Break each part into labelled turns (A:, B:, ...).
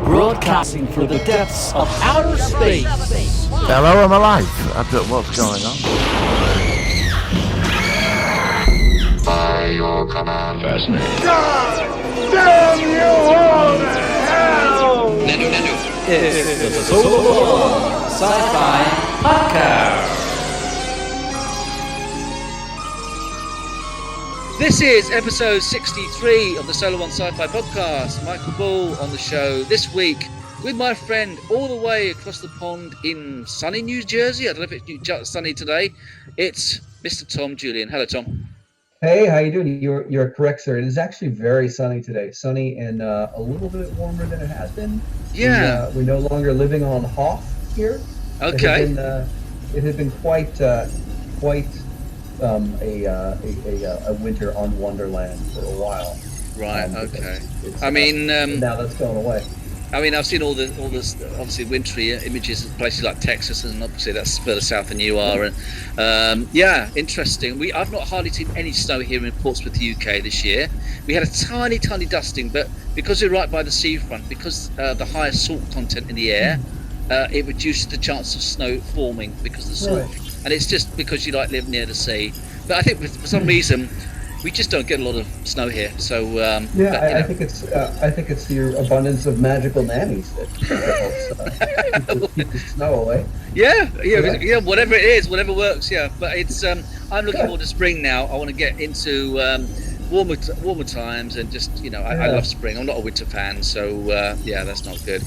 A: Broadcasting from the depths of outer space.
B: Hello, I'm alive. I don't know what's going on.
C: By your command.
B: Fascinating.
D: God damn you all to hell!
C: Nando.
A: It's the Solo Sci-Fi Podcast.
E: This is episode 63 of the Solo One Sci-Fi Podcast. Michael Ball on the show this week with my friend all the way across the pond in sunny New Jersey. I don't know if it's sunny today. It's Mr. Tom Julian. Hello, Tom.
F: Hey, how you doing? You're correct, sir. It is actually very sunny today. Sunny and a little bit warmer than it has been.
E: Yeah.
F: We're no longer living on Hoth here.
E: Okay.
F: It had been quite a winter on Wonderland for a while.
E: Right. Okay.
F: I mean, now that's going away.
E: I mean, I've seen all this obviously wintry images of places like Texas, and obviously that's further south than you are. And yeah, interesting. I've not hardly seen any snow here in Portsmouth, UK this year. We had a tiny dusting, but because we're right by the seafront, because the higher salt content in the air, it reduces the chance of snow forming because of the salt.
F: Right.
E: And it's just because you live near the sea. But I think for some reason we just don't get a lot of snow here. So
F: I think it's your abundance of magical nannies that helps keep the snow away.
E: Yeah. Whatever it is, whatever works. Yeah, but it's I'm looking forward to spring now. I want to get into warmer times and just I love spring. I'm not a winter fan, so that's not good.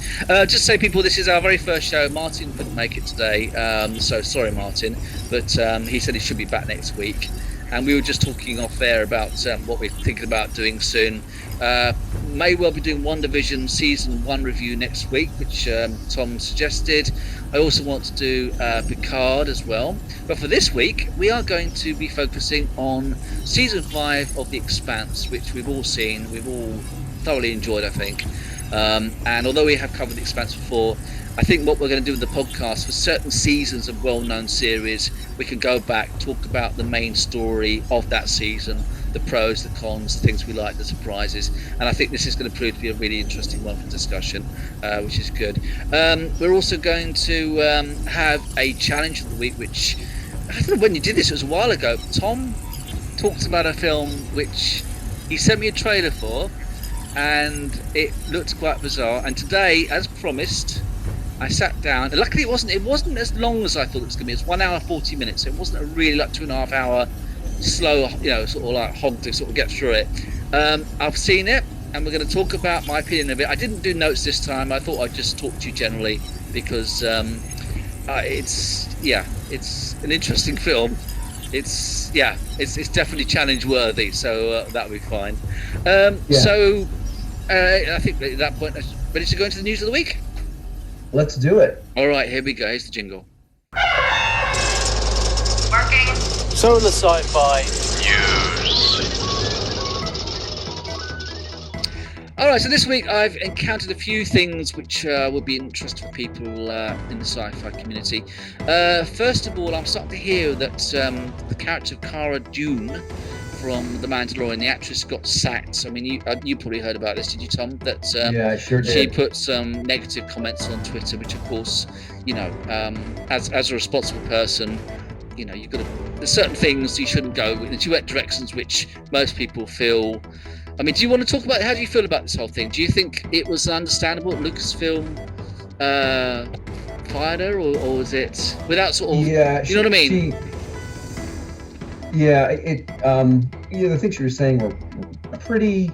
E: Just say, people, this is our very first show. Martin couldn't make it today, so sorry, Martin, but he said he should be back next week. And we were just talking off air about what we're thinking about doing soon. May well be doing WandaVision Season 1 review next week, which Tom suggested. I also want to do Picard as well. But for this week, we are going to be focusing on Season 5 of The Expanse, which we've all seen. We've all thoroughly enjoyed, I think. And although we have covered The Expanse before, I think what we're going to do with the podcast, for certain seasons of well-known series, we can go back, talk about the main story of that season, the pros, the cons, the things we like, the surprises. And I think this is going to prove to be a really interesting one for discussion, which is good. We're also going to have a challenge of the week, which, I don't know when you did this, it was a while ago. Tom talked about a film which he sent me a trailer for, and it looked quite bizarre. And today, as promised, I sat down, and luckily it wasn't as long as I thought it was going to be. It's 1 hour 40 minutes, so it wasn't a really 2.5 hour slow, sort of like hog to sort of get through it. I've seen it, and we're going to talk about my opinion of it. I didn't do notes this time. I thought I'd just talk to you generally because it's an interesting film. It's definitely challenge worthy, so that'll be fine. So I think at that point, I'm ready to go into the news of the week.
F: Let's do it.
E: All right, here we go. Here's the jingle.
C: Working.
A: Solo Sci-Fi
C: News.
E: All right, so this week I've encountered a few things which would be interesting for people in the sci-fi community. First of all, I'm starting to hear that the character of Cara Dune from The Mandalorian, the actress, got sacked. I mean, you probably heard about this, did you, Tom? That
F: I sure did.
E: She put some negative comments on Twitter, which, of course, as a responsible person, you've got to. There's certain things you shouldn't go. And she went directions which most people feel. I mean, do you want to talk about how do you feel about this whole thing? Do you think it was understandable that Lucasfilm fired her, or was it without sort of?
F: Yeah,
E: you know what I mean?
F: The things you were saying were pretty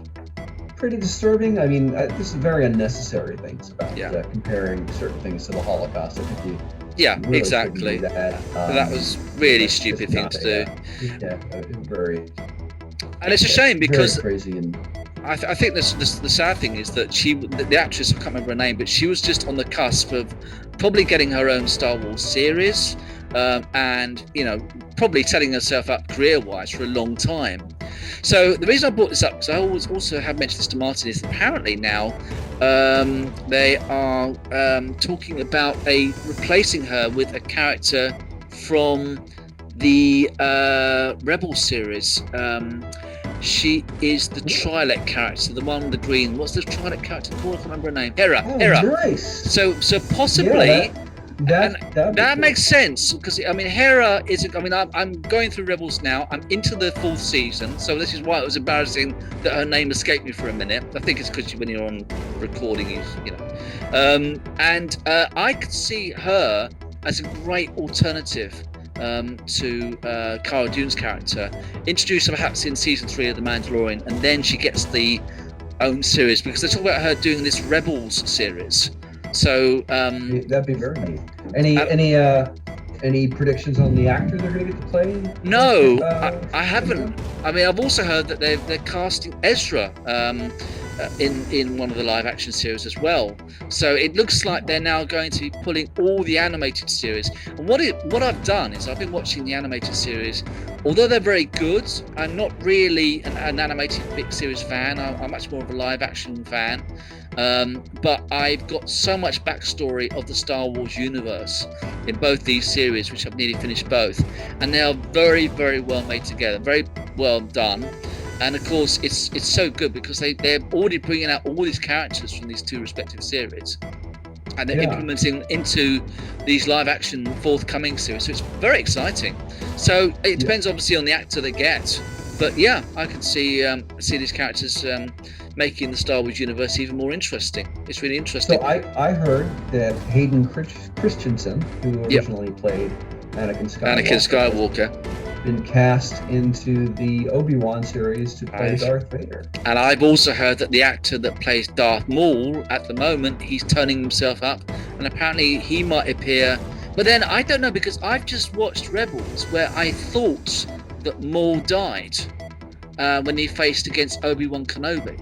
F: disturbing. I mean, this is very unnecessary things about comparing certain things to the Holocaust. I think you really
E: exactly.
F: shouldn't do that.
E: That was really stupid thing to do.
F: Very.
E: And it's a shame because
F: very crazy and.
E: I think the sad thing is that the actress, I can't remember her name, but she was just on the cusp of probably getting her own Star Wars series, and probably setting herself up career-wise for a long time. So the reason I brought this up, because I always also have mentioned this to Martin, is apparently now they are talking about replacing her with a character from the Rebel series. She is the Trilek character, the one with the green. What's the Trilek character called? I can't remember her name. Hera.
F: Oh,
E: Hera.
F: nice.
E: So possibly.
F: That
E: That makes sense because I mean Hera is. I mean I'm going through Rebels now. I'm into the 4th season, so this is why it was embarrassing that her name escaped me for a minute. I think it's because when you're on recording, you know. And I could see her as a great alternative to Cara Dune's character, introduced perhaps in season 3 of The Mandalorian, and then she gets the own series because they talk about her doing this Rebels series. So
F: that'd be very neat. Any predictions on the actor they're going to get to play?
E: No, I haven't. I mean, I've also heard that they're casting Ezra in one of the live action series as well. So it looks like they're now going to be pulling all the animated series. And what I've done is I've been watching the animated series. Although they're very good, I'm not really an animated big series fan. I'm much more of a live action fan. But I've got so much backstory of the Star Wars universe in both these series, which I've nearly finished both, and they are very, very well made together, very well done. And of course, it's so good because they're already bringing out all these characters from these 2 respective series, and they're implementing into these live action forthcoming series. So it's very exciting. So it depends obviously on the actor they get, but yeah, I can see these characters making the Star Wars universe even more interesting. It's really interesting.
F: So I heard that Hayden Christensen, who originally played Anakin
E: Skywalker,
F: been cast into the Obi-Wan series to play Darth Vader.
E: And I've also heard that the actor that plays Darth Maul at the moment, he's turning himself up, and apparently he might appear. But then I don't know, because I've just watched Rebels where I thought that Maul died when he faced against Obi-Wan Kenobi.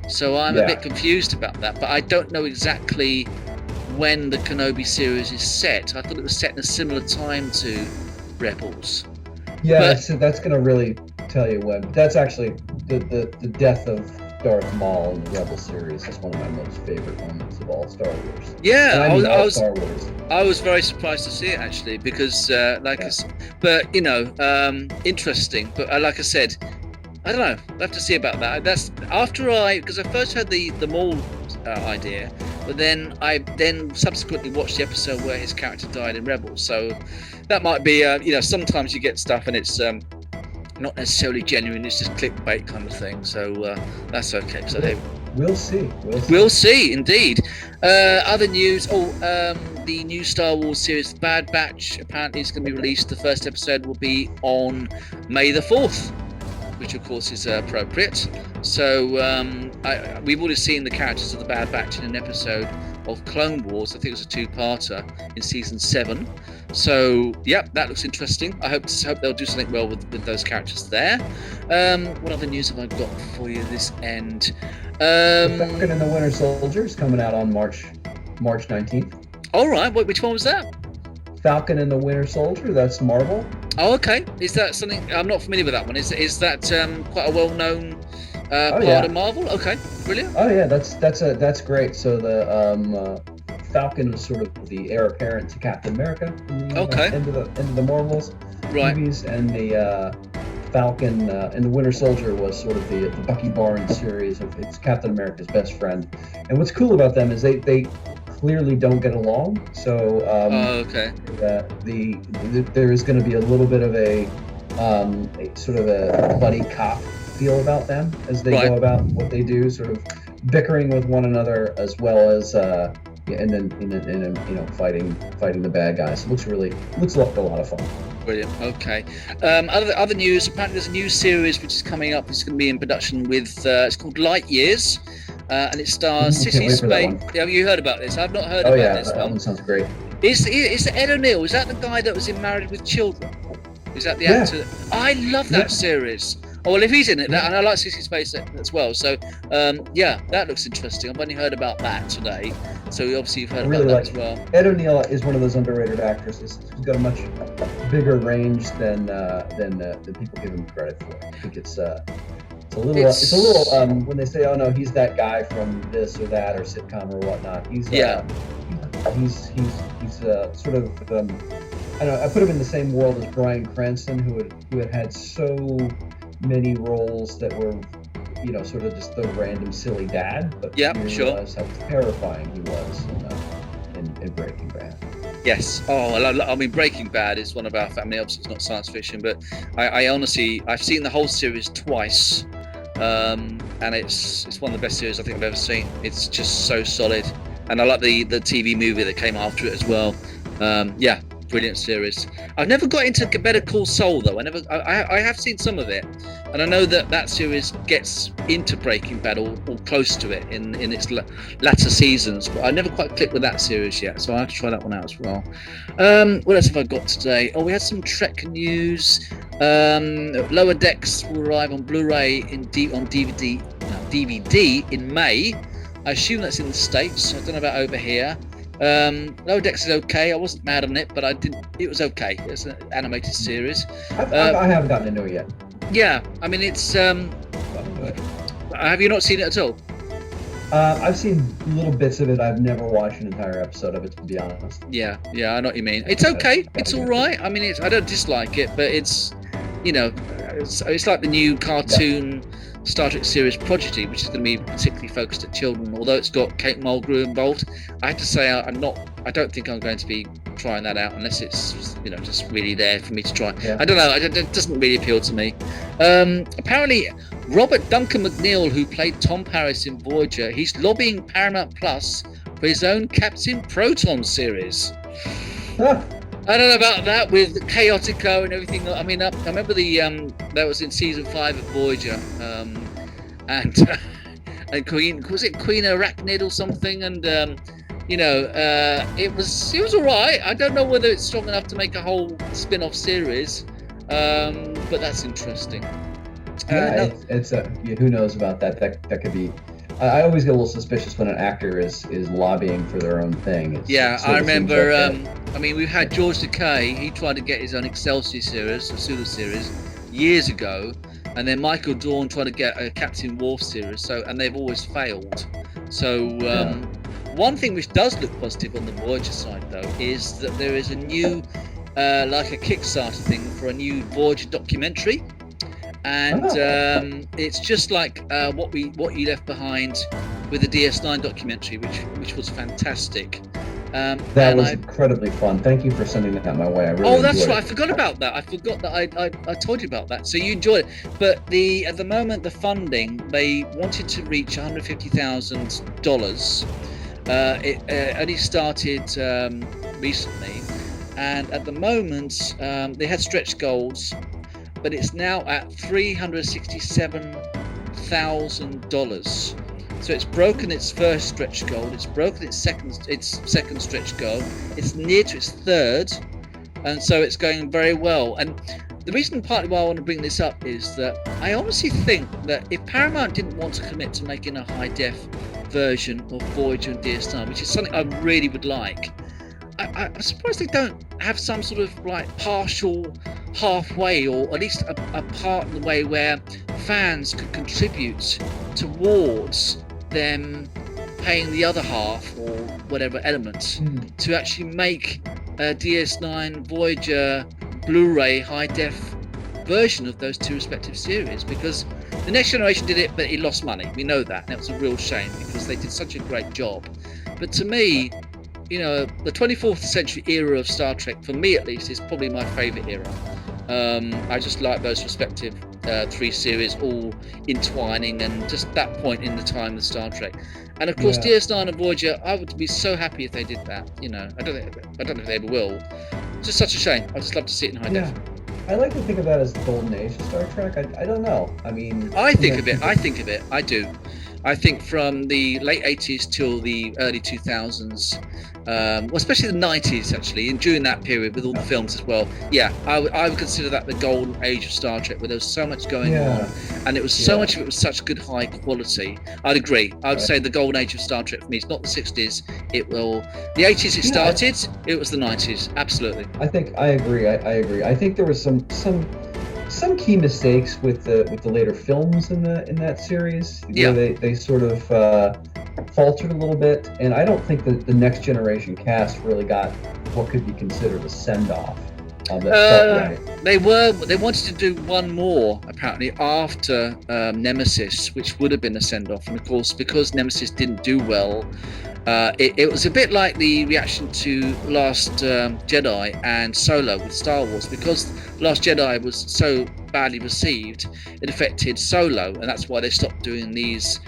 E: So I'm a bit confused about that, but I don't know exactly when the Kenobi series is set. I thought it was set in a similar time to Rebels.
F: Yeah, so that's going to really tell you when. That's actually the death of Darth Maul in the Rebel series is one of my most favorite moments of all Star Wars.
E: Yeah,
F: Star Wars.
E: I was very surprised to see it actually because, but you know, interesting. But like I said, I don't know. I'll have to see about that. That's because I first heard the Maul idea, but then I subsequently watched the episode where his character died in Rebels. So that might be, sometimes you get stuff and it's not necessarily genuine. It's just clickbait kind of thing. So that's okay. So
F: we'll see.
E: We'll see, indeed. Other news. The new Star Wars series, The Bad Batch, apparently is going to be released. The first episode will be on May the 4th. Which of course is appropriate. So we've already seen the characters of the Bad Batch in an episode of Clone Wars. I think it was a 2-parter in season 7. So that looks interesting. I hope they'll do something well with those characters there. What other news have I got for you this end?
F: The Falcon and the Winter Soldier is coming out on March 19th.
E: All right. Which one was that?
F: Falcon and the Winter Soldier. That's Marvel.
E: Oh, okay. Is that something? I'm not familiar with that one. Is that quite a well-known part of Marvel? Okay, brilliant.
F: Oh yeah, that's great. So the Falcon is sort of the heir apparent to Captain America in the end of the Marvels movies, and the Falcon and the Winter Soldier was sort of the Bucky Barnes series of it's Captain America's best friend. And what's cool about them is they clearly don't get along, so there is going to be a little bit of a sort of a buddy cop feel about them as they go about what they do, sort of bickering with one another as well as and then fighting the bad guys. It looks like a lot of fun.
E: Brilliant. Okay. Other news. Apparently, there's a new series which is coming up. It's going to be in production with. It's called Light Years. And it stars Sissy Spacek. Have you heard about this? I've not heard about this one.
F: That one sounds great.
E: Is Ed O'Neill? Is that the guy that was in Married with Children? Is that the actor? I love that series. Oh well, if he's in it, and I like Sissy Spacek as well. So that looks interesting. I've only heard about that today. So obviously you've heard about that as well.
F: Ed O'Neill is one of those underrated actresses. He's got a much bigger range than people give him credit for. I think it's a little when they say, oh no, he's that guy from this or that or sitcom or whatnot. He's sort of I don't know. I put him in the same world as Bryan Cranston, who had so many roles that were, sort of just the random silly dad, but
E: Yeah,
F: you
E: sure.
F: realize how terrifying he was in Breaking Bad.
E: Yes. Oh, I mean, Breaking Bad is one of our family. Obviously, it's not science fiction, but I honestly, I've seen the whole series twice, and it's one of the best series I think I've ever seen. It's just so solid, and I like the TV movie that came after it as well. Yeah, brilliant series. I've never got into Better Call Saul though. I have seen some of it, and I know that series gets into Breaking Bad or close to it in its latter seasons, but I never quite clicked with that series yet, so I have to try that one out as well. What else have I got today? Oh, we had some Trek news. Lower Decks will arrive on Blu-ray on DVD in May. I assume that's in the States. I don't know about over here. Lower Decks is okay. I wasn't mad on it, but it was okay. It's an animated series.
F: I haven't gotten into it yet.
E: Yeah, I mean it's. Have you not seen it at all?
F: I've seen little bits of it. I've never watched an entire episode of it, to be honest.
E: Yeah, I know what you mean. It's okay. It's all right. I mean, I don't dislike it, but it's like the new cartoon Star Trek series Prodigy, which is going to be particularly focused at children. Although it's got Kate Mulgrew involved, I have to say I don't think I'm going to be trying that out unless it's just really there for me to try.
F: Yeah.
E: I don't know. It doesn't really appeal to me. Apparently, Robert Duncan McNeil, who played Tom Paris in Voyager, he's lobbying Paramount Plus for his own Captain Proton series. I don't know about that with Chaotica and everything. I mean, I remember that was in season 5 of Voyager, and Queen Arachnid or something, and it was all right. I don't know whether it's strong enough to make a whole spin-off series, but that's interesting.
F: Who knows about that? That could be. I always get a little suspicious when an actor is lobbying for their own thing.
E: I remember. I mean, we've had George Takei. He tried to get his own Excelsior series, a Sulu series, years ago, and then Michael Dorn tried to get a Captain Worf series. And they've always failed. So one thing which does look positive on the Voyager side, though, is that there is a new, like a Kickstarter thing for a new Voyager documentary. And it's just like what you left behind with the DS9 documentary, which was fantastic.
F: That was incredibly fun. Thank you for sending that my way. I really
E: that's
F: enjoyed
E: right.
F: it.
E: I forgot about that. I forgot that I told you about that. So you enjoyed it. But at the moment, the funding, they wanted to reach $150,000. It only started recently, and at the moment they had stretch goals. But it's now at $367,000. So it's broken its first stretch goal. It's broken its second stretch goal. It's near to its third, and so it's going very well. And the reason partly why I want to bring this up is that I honestly think that if Paramount didn't want to commit to making a high def version of Voyager and DS9, which is something I really would like, I'm surprised they don't have some sort of like partial halfway, or at least a part in the way where fans could contribute towards them paying the other half or whatever element to actually make a DS9 Voyager Blu-ray high def version of those two respective series, because the Next Generation did it but it lost money. We know that, and it was a real shame because they did such a great job. But to me, the 24th century era of Star Trek, for me at least, is probably my favourite era. I just like those respective 3 series all intertwining, and just that point in the time of Star Trek. And of course, DS9 and Voyager, I would be so happy if they did that. I don't know if they ever will. It's just such a shame. I just love to see it in high def.
F: I like to think of that as the golden age of Star Trek. I don't know. I mean,
E: I think of it. I do. I think from the late 80s till the early 2000s, especially the 90s actually, and during that period with all the films as well. Yeah, I would consider that the golden age of Star Trek, where there was so much going on, and it was so much of it was such good high quality. I'd agree. I would say the golden age of Star Trek for me is not the 60s. The 80s it started. It was the 90s. Absolutely.
F: I agree. I agree. I think there was some key mistakes with the later films in that series. Where they sort of faltered a little bit, and I don't think that the Next Generation cast really got what could be considered a send-off that felt right.
E: They wanted to do one more apparently after Nemesis, which would have been a send-off, and of course because Nemesis didn't do well, it was a bit like the reaction to Last Jedi and Solo with Star Wars, because Last Jedi was so badly received, it affected Solo, and that's why they stopped doing these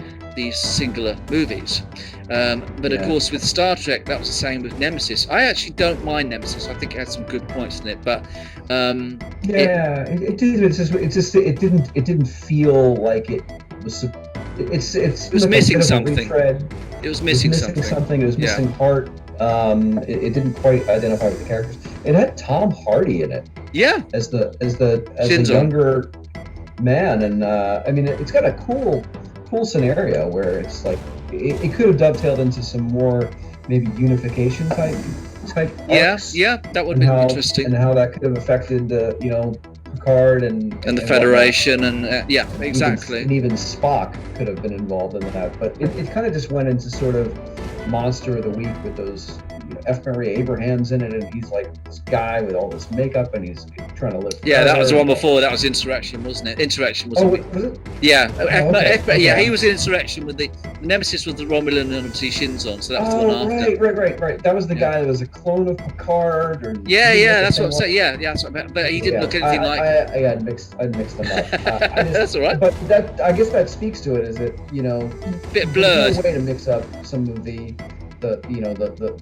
E: singular movies. But of course with Star Trek that was the same with Nemesis. I actually don't mind Nemesis. I think it had some good points in it, but
F: it didn't feel like it was. It
E: was
F: like
E: missing
F: a
E: something.
F: It was missing something. It was missing heart. It didn't quite identify with the characters. It had Tom Hardy in it.
E: Yeah.
F: As a younger man, and I mean it's got a cool scenario where it's like it could have dovetailed into some more maybe unification type arcs.
E: That would have been interesting,
F: and how that could have affected Picard and
E: the Federation and exactly,
F: and even Spock could have been involved in that, but it kind of just went into sort of Monster of the Week with those F. Murray Abraham's in it, and he's like this guy with all this makeup, and he's trying to live.
E: Yeah, that was the one before. That was Insurrection, wasn't it? Insurrection was.
F: Was it?
E: Yeah,
F: Okay.
E: He was in Insurrection with the Nemesis was the Romulan and obviously Shinzon, so that was the one after.
F: Right. That was the guy that was a clone of Picard.
E: That's what I'm saying. Yeah, but he didn't look anything like.
F: I mixed them up.
E: That's all right.
F: But I guess that speaks to it, is that
E: bit blurred.
F: There's no way to mix up some of the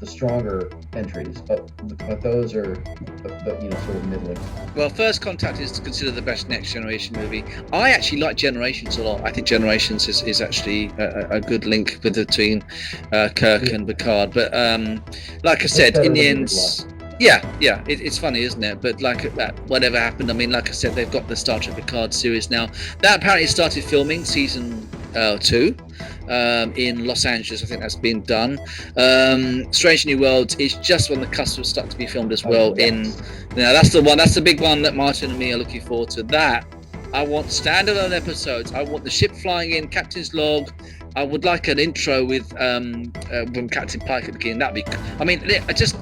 F: stronger entries, but those are sort of middling.
E: Well, First Contact is considered the best Next Generation movie. I actually like Generations a lot. I think Generations is actually a good link between Kirk and Picard. But like I said, in the end, it's funny, isn't it? But like whatever happened, I mean, like I said, they've got the Star Trek Picard series now. That apparently started filming season 2. In Los Angeles, I think that's been done. Strange New Worlds is just on the cusp of starting to be filmed as well. That's the big one that Martin and me are looking forward to. That I want standalone episodes. I want the ship flying in, Captain's Log. I would like an intro with from Captain Pike at the beginning. That'd be. I mean,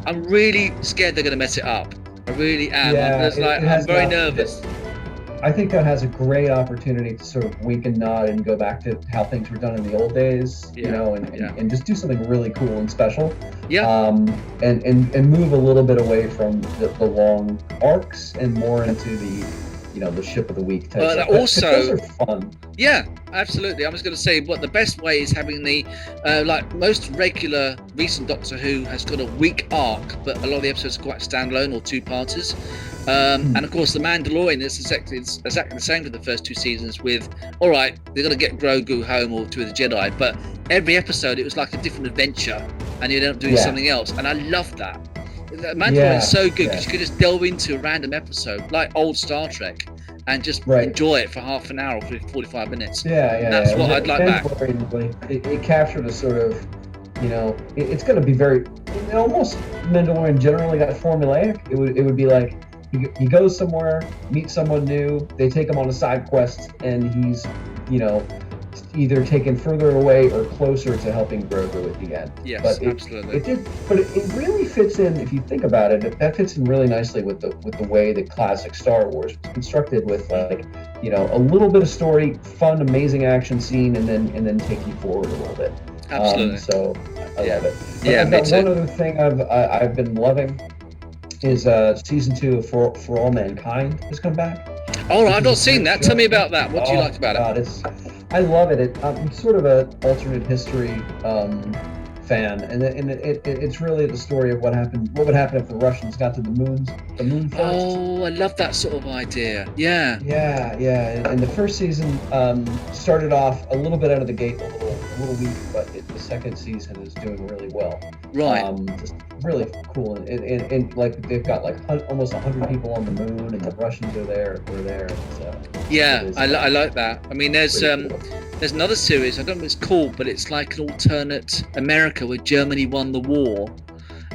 E: I'm really scared they're going to mess it up. I really am. I'm very nervous.
F: I think that has a great opportunity to sort of wink and nod and go back to how things were done in the old days, and just do something really cool and special. Yeah. And move a little bit away from the long arcs and more into the ship of the week type.
E: But
F: also, those are fun.
E: Yeah, absolutely. I was going to say, the best way is having the like most regular recent Doctor Who has got a week arc, but a lot of the episodes are quite standalone or two-parters. And of course, The Mandalorian is exactly the same for the first 2 seasons. With all right, they're going to get Grogu home or to the Jedi, but every episode it was like a different adventure, and you end up doing something else. And I love that. Mandalorian is so good because you could just delve into a random episode like old Star Trek and just enjoy it for half an hour or 45 minutes. That's what I'd like back.
F: It captured a sort of, it's going to be very, almost Mandalorian generally got formulaic. It would be like he goes somewhere, meets someone new, they take him on a side quest, and he's, either taken further away or closer to helping Grogu at the end.
E: Yes, absolutely.
F: It really fits in, if you think about it. That fits in really nicely with the way the classic Star Wars was constructed, with a little bit of story, fun, amazing action scene, and then take you forward a little bit.
E: Absolutely.
F: So I love it.
E: Yeah, me too.
F: One other thing I've been loving is season 2 of For All Mankind has come back.
E: Oh, I've not seen that. Tell me about that. What do you like about it?
F: I love it. I'm sort of an alternate history fan, and it's really the story of what would happen if the Russians got to the moon first.
E: Oh, I love that sort of idea. Yeah.
F: And the first season started off a little bit out of the gate, a little weak, but the second season is doing really well.
E: Right.
F: Just really cool, and like they've got like almost 100 people on the moon, and the Russians are there. We're there.
E: I like that. I mean, there's another series. I don't know what it's called, but it's like an alternate America where Germany won the war,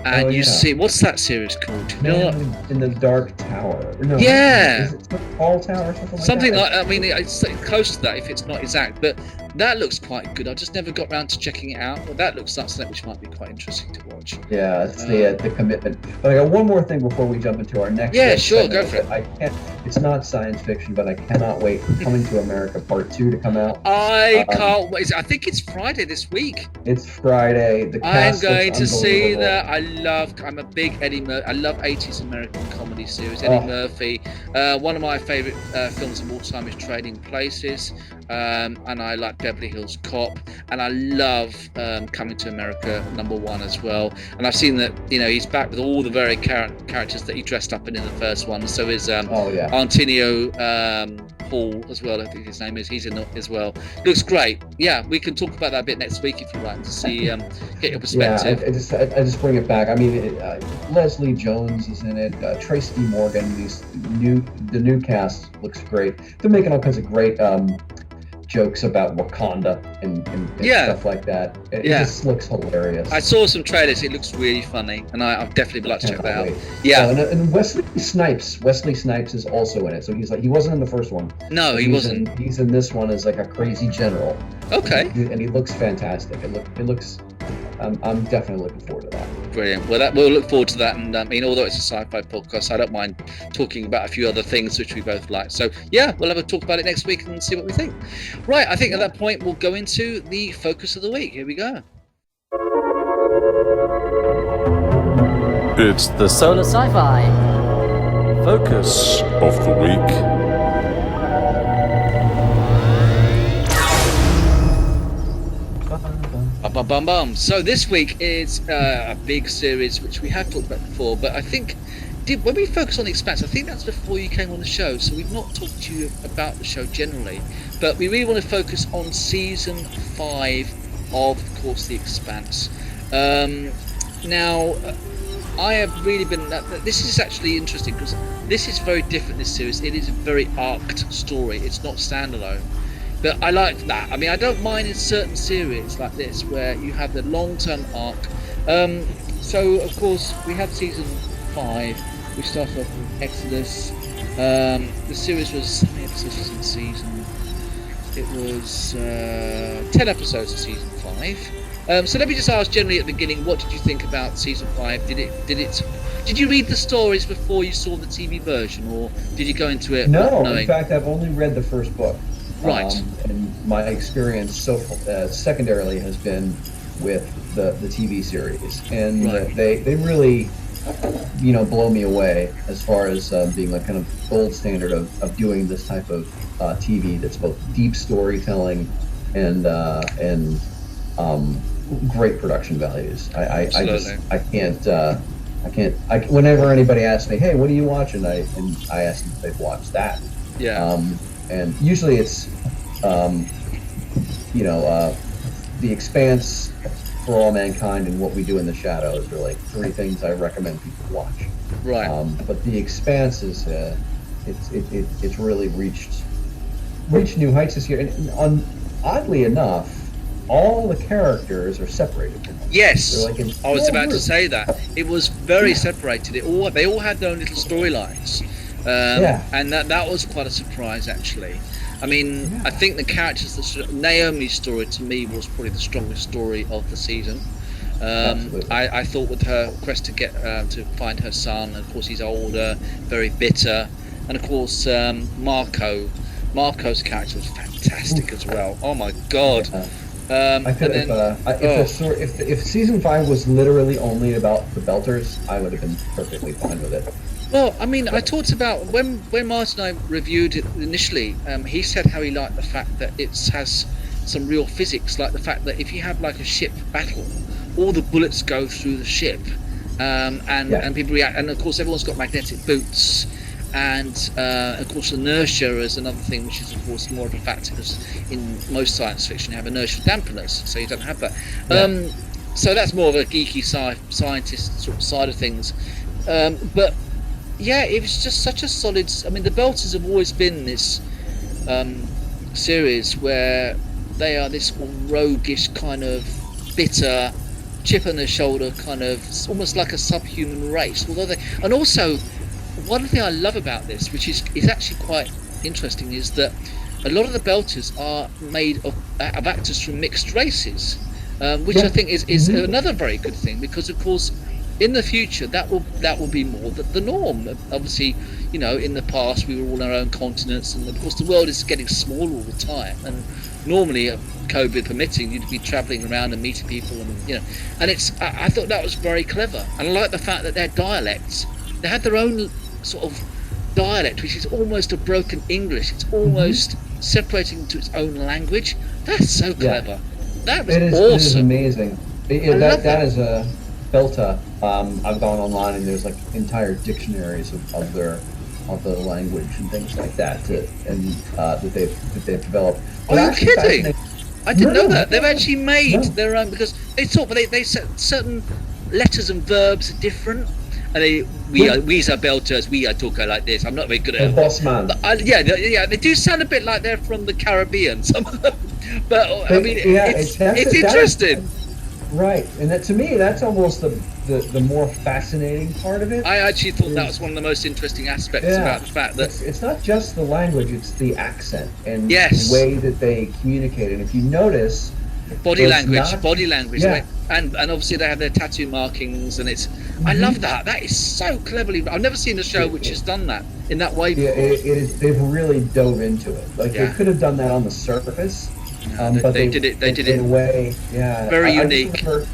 E: and you see what's that series called? You know what?
F: In the Dark Tower. No,
E: yeah.
F: Is it Fall Tower or something like that?
E: Something like. I mean, it's close to that if it's not exact, but that looks quite good. I just never got around to checking it out, but that looks like something which might be quite interesting to watch. much.
F: Yeah, it's the commitment. But I got one more thing before we jump into our next.
E: Yeah, sure,
F: segment.
E: go for it.
F: I can't. It's not science fiction, but I cannot wait for Coming to America Part 2 to come out.
E: I can't wait. I think it's Friday this week.
F: It's Friday. The
E: I'm
F: cast
E: going
F: looks
E: to see
F: unbelievable.
E: that. I'm a big Eddie Murphy. I love 80s American comedy series. Eddie Murphy. One of my favorite films of all time is Trading Places. And I like Beverly Hills Cop. And I love Coming to America #1 as well. And I've seen that, he's back with all the very characters that he dressed up in the first one. So is Antonio Hall as well, I think his name is. He's in it as well. Looks great. Yeah, we can talk about that a bit next week if you like, to see, get your perspective.
F: Yeah, I just bring it back. I mean, Leslie Jones is in it. Tracy Morgan. The new cast looks great. They're making all kinds of great jokes about Wakanda and stuff like that. It just looks hilarious.
E: I saw some trailers. It looks really funny, and I'd definitely like to check that out.
F: Yeah, and Wesley Snipes is also in it. So he wasn't in the first one.
E: No, he wasn't.
F: He's in this one as like a crazy general.
E: Okay.
F: And he looks fantastic. It looks. I'm definitely looking forward to that.
E: Brilliant. Well, we'll look forward to that. And although it's a sci-fi podcast, I don't mind talking about a few other things which we both like. So yeah, we'll have a talk about it next week and see what we think. Right. I think at that point we'll go into the focus of the week. Here we go.
G: It's the
A: Solar Sci-Fi
G: focus of the week.
E: So this week is a big series which we have talked about before, but I think when we focus on the Expanse, I think that's before you came on the show, so we've not talked to you about the show generally, but we really want to focus on season 5 of course, the Expanse. Now, I have really been. This is actually interesting because this is very different. This series, it is a very arced story. It's not standalone. But I like that. I mean, I don't mind in certain series like this where you have the long-term arc. So, of course, we had season 5. We started off with Exodus. The series was, how many episodes was in season? It was 10 episodes of season 5. So let me just ask generally at the beginning, what did you think about season 5? Did you read the stories before you saw the TV version, or did you go into it
F: No,
E: knowing?
F: in fact, I've only read the first book.
E: Right.
F: And my experience secondarily has been with the TV series, and they really, blow me away as far as being like kind of gold standard of doing this type of TV that's both deep storytelling and great production values. I can't. Whenever anybody asks me, "Hey, what are you watching?" I ask them if they've watched that.
E: Yeah.
F: And usually it's, The Expanse, For All Mankind, and What We Do in the Shadows are like 3 things I recommend people watch.
E: Right.
F: But The Expanse is, it's really reached new heights this year. And oddly enough, all the characters are separated from them.
E: Yes,
F: They're like
E: I was about to say that. It was very separated. They all had their own little storylines. And that was quite a surprise, actually. I mean, I think the characters, Naomi's story to me was probably the strongest story of the season. I thought with her quest to get to find her son, and of course he's older, very bitter, and of course Marco's character was fantastic as well. Oh my god. If
F: season 5 was literally only about the Belters, I would have been perfectly fine with it.
E: Well, I mean, I talked about when Martin and I reviewed it initially. He said how he liked the fact that it has some real physics, like the fact that if you have like a ship battle, all the bullets go through the ship, and people react. And of course, everyone's got magnetic boots, and of course, inertia is another thing, which is of course more of a factor because in most science fiction you have inertial dampeners, so you don't have that. So that's more of a geeky scientist sort of side of things, but. Yeah, it was just such a solid. I mean, the Belters have always been this series where they are this roguish kind of bitter, chip on their shoulder kind of, almost like a subhuman race. And also, one thing I love about this, which is actually quite interesting, is that a lot of the Belters are made of actors from mixed races. which I think is another very good thing, because of course in the future that will be more the norm. Obviously, in the past we were all on our own continents, and of course the world is getting smaller all the time, and normally COVID permitting, you'd be travelling around and meeting people, and and I thought that was very clever, and I like the fact that their dialects, they had their own sort of dialect, which is almost a broken English. It's almost separating into its own language. That's so clever. That was awesome.
F: It is amazing. That is a Belta. I've gone online and there's like entire dictionaries of the language and things like that, that they've developed.
E: Are you kidding? I didn't know that. They've actually made their own, because they talk, but they set certain letters and verbs are different. And we are Belters, we are talking like this. I'm not very good at it.
F: Boss man.
E: But they do sound a bit like they're from the Caribbean, some of them. But I mean, it's interesting.
F: Right, and that, to me, that's almost the more fascinating part of it.
E: I actually thought that was one of the most interesting aspects about the fact that
F: it's not just the language; it's the accent and the way that they communicate. And if you notice,
E: body language, right? And obviously they have their tattoo markings, and it's I love that. That is so cleverly. I've never seen a show which has done that in that way before.
F: Yeah, it is. They've really dove into it. Like they could have done that on the surface. But
E: they did it
F: in a way,
E: very unique.
F: I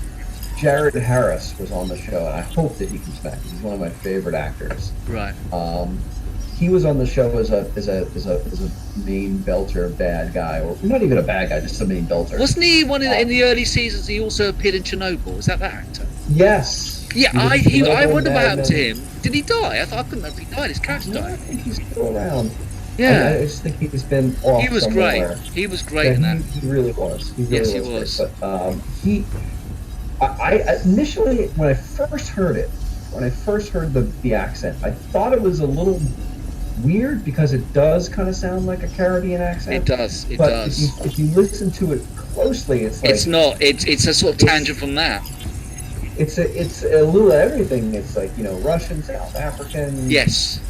F: Jared Harris was on the show, and I hope that he comes back. He's one of my favorite actors.
E: Right.
F: He was on the show as a main belter bad guy, or not even a bad guy, just a main belter.
E: Wasn't he one in the early seasons? He also appeared in Chernobyl. Is that actor?
F: Yes.
E: Yeah, I wonder what happened to him. Did he die? I couldn't know if he died. His character died.
F: I think he's still around.
E: Yeah,
F: I just think he's been off.
E: He was
F: somewhere.
E: great. He was great in that.
F: He really was. He was.
E: Great.
F: But I initially, when I first heard the accent, I thought it was a little weird, because it does kind of sound like a Caribbean accent.
E: It does.
F: But if you listen to it closely, it's like
E: it's not. It's a sort of tangent from that.
F: It's a little everything. It's like Russian, South African.
E: Yes.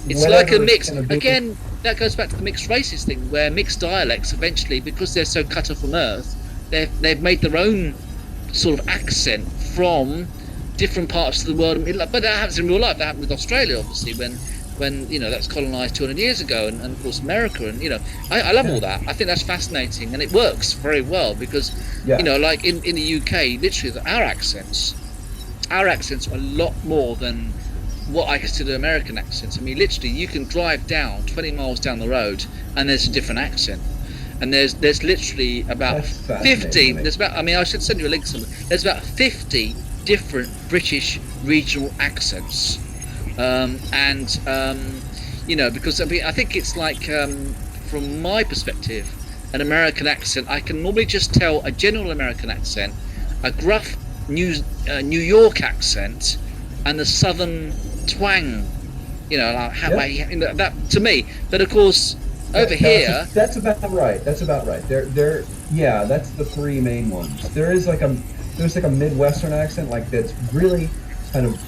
E: It's like a mix. Again, that goes back to the mixed races thing, where mixed dialects eventually, because they're so cut off from Earth, they've made their own sort of accent from different parts of the world. But that happens in real life. That happened with Australia, obviously, when that's colonized 200 years ago, and of course America, and I love all that. I think that's fascinating, and it works very well, because like in the UK, literally our accents are a lot more than what I consider American accents. I mean, literally, you can drive down 20 miles down the road and there's a different accent. And there's literally about 50. I should send you a link somewhere. There's about 50 different British regional accents, because I think it's like, from my perspective, an American accent, I can normally just tell a general American accent, a gruff New York accent, and the southern twang, that to me. But of course, over here,
F: that's about right. That's that's the three main ones. There's like a Midwestern accent, like that's really kind of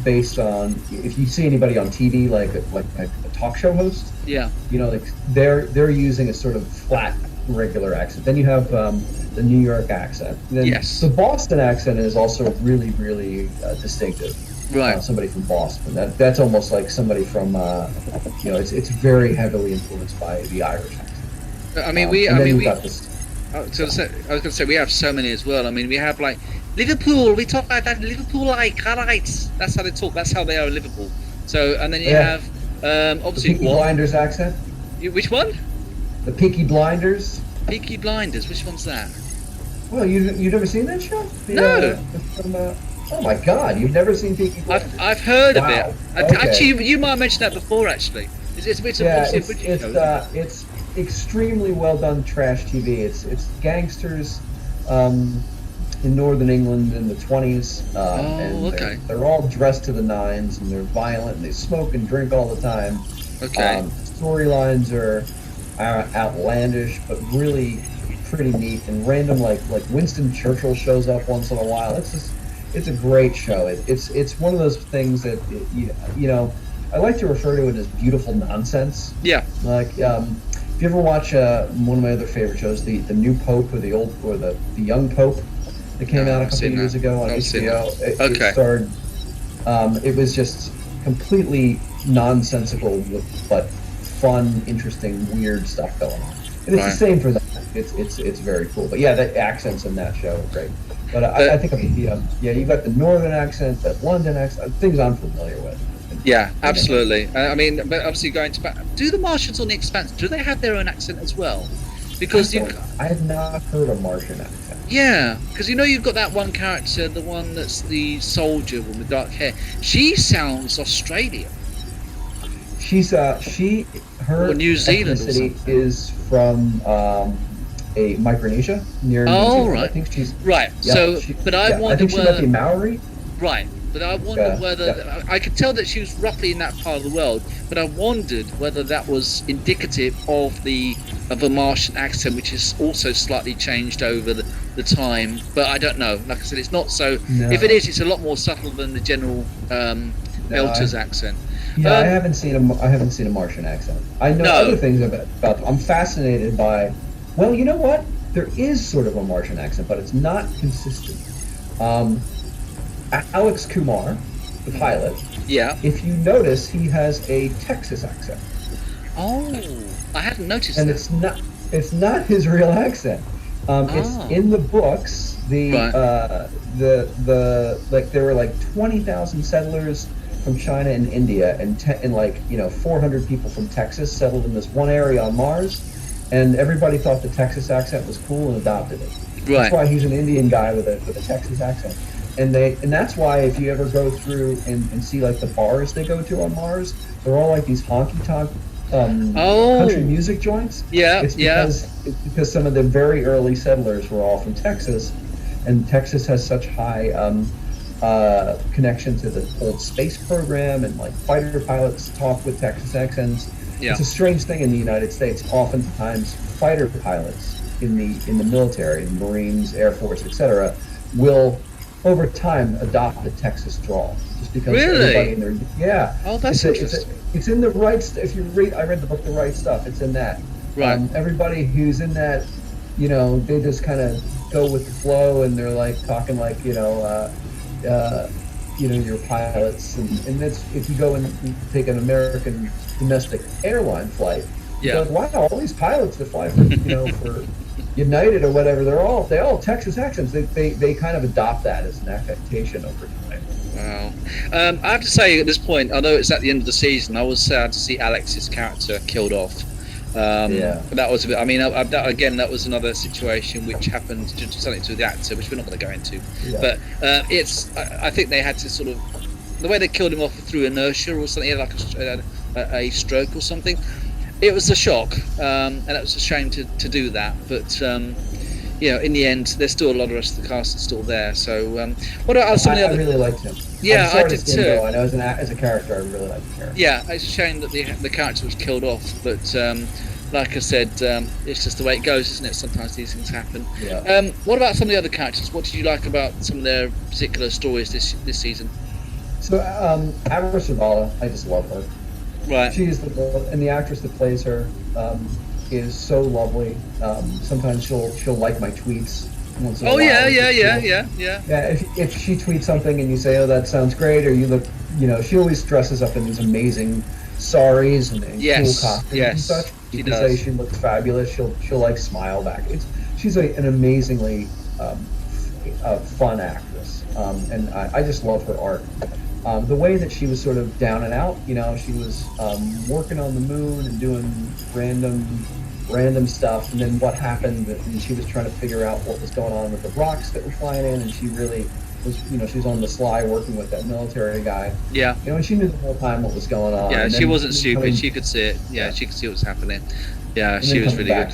F: based on, if you see anybody on TV, like a talk show host.
E: Yeah.
F: Like they're using a sort of flat regular accent. Then you have the New York accent. Then the Boston accent is also really, really distinctive.
E: Right.
F: Somebody from Boston. That's almost like somebody from it's very heavily influenced by the Irish accent.
E: I was going to say we have so many as well. I mean, we have like Liverpool. We talk like that. Liverpool, like, all right. That's how they talk. That's how they are in Liverpool. So, and then you have obviously
F: the Peaky Blinders accent.
E: Which one?
F: The Peaky Blinders.
E: Peaky Blinders. Which one's that?
F: Well, you've never seen that show?
E: No.
F: Oh my God! You've never seen Peaky Blinders?
E: I've heard of it.
F: Okay.
E: Actually, you might have mentioned that before. Actually,
F: it's extremely well done trash TV. It's gangsters in northern England in the 20s, and they're all dressed to the nines, and they're violent, and they smoke and drink all the time.
E: Okay.
F: Storylines are outlandish, but really pretty neat, and random, like Winston Churchill shows up once in a while. It's a great show. It's one of those things that I like to refer to it as beautiful nonsense.
E: Yeah.
F: Like if you ever watch one of my other favorite shows, the new Pope or the young Pope that came out a couple of years ago on HBO. It starred. It was just completely nonsensical, but fun, interesting, weird stuff going on. And it's the same for that. It's very cool. But yeah, the accents in that show are great. But I think you got the northern accent, the London accent, things I'm familiar with.
E: Yeah, absolutely. I mean, but obviously going to do the Martians on the Expanse, do they have their own accent as well? Because
F: I have not heard a Martian accent.
E: Yeah, because you've got that one character, the one that's the soldier with the dark hair. She sounds Australian.
F: She's her
E: New Zealand
F: ethnicity is from a Micronesia near New Zealand.
E: Right.
F: I think she's
E: right.
F: Yeah,
E: so, but I wonder
F: I think she might be Maori.
E: Right. But I wondered whether I could tell that she was roughly in that part of the world. But I wondered whether that was indicative of a Martian accent, which is also slightly changed over the time. But I don't know. Like I said, it's not so.
F: No.
E: If it is, it's a lot more subtle than the general Belter's accent.
F: Yeah, I haven't seen a Martian accent. I know other things about them. I'm fascinated by. Well, you know what? There is sort of a Martian accent, but it's not consistent. Alex Kumar, the pilot. Yeah. If you notice, he has a Texas accent.
E: Oh, I hadn't noticed
F: and
E: that.
F: It's not his real accent. It's in the books. There were like 20,000 settlers from China and India, and 400 people from Texas settled in this one area on Mars, and everybody thought the Texas accent was cool and adopted it. Right. That's why he's an Indian guy with a Texas accent. And that's why if you ever go through and see like the bars they go to on Mars, they're all like these honky-tonk country music joints.
E: Yeah,
F: it's because some of the very early settlers were all from Texas, and Texas has such high connection to the old space program, and like fighter pilots talk with Texas accents. Yeah. It's a strange thing in the United States. Oftentimes, fighter pilots in the military, the Marines, Air Force, etc., will over time adopt the Texas drawl, just because everybody in there.
E: Oh, that's interesting.
F: It's in the right. If you read, I read the book The Right Stuff. It's in that. Right. Everybody who's in that, they just kind of go with the flow, and they're like talking like your pilots, and that's if you go and take an American domestic airline flight. Yeah. You're like, wow, all these pilots that fly for United or whatever, they all Texas accents. They kind of adopt that as an affectation over time.
E: Wow. I have to say at this point, I know it's at the end of the season, I was sad to see Alex's character killed off. That was a bit. I mean, that was another situation which happened to something to the actor, which we're not going to go into. Yeah. But I think they had to sort of the way they killed him off through inertia or something, like a stroke or something. It was a shock, and it was a shame to do that. But in the end, there's still a lot of the rest of the cast that's still there. So, what about some of the other?
F: I really liked him.
E: Yeah, I did too.
F: I know as a character, I really liked the character.
E: Yeah, it's a shame that the character was killed off, but like I said, it's just the way it goes, isn't it? Sometimes these things happen. Yeah. What about some of the other characters? What did you like about some of their particular stories this season?
F: So, Amber Sabala, I just love her.
E: Right.
F: And the actress that plays her is so lovely. Sometimes she'll like my tweets. Once in a while. Yeah. If she tweets something and you say, "Oh, that sounds great," or you look, she always dresses up in these amazing saris and cool costumes and such. You can say she looks fabulous. She'll like smile back. She's an amazingly fun actress, and I just love her art. The way that she was sort of down and out, she was working on the moon and doing random stuff, and then what happened, and she was trying to figure out what was going on with the rocks that were flying in, and she really was, she was on the sly working with that military guy. Yeah. And she knew the whole time what was going on.
E: Yeah, she wasn't stupid. She could see it. Yeah, she could see what was happening. Yeah, she was really good.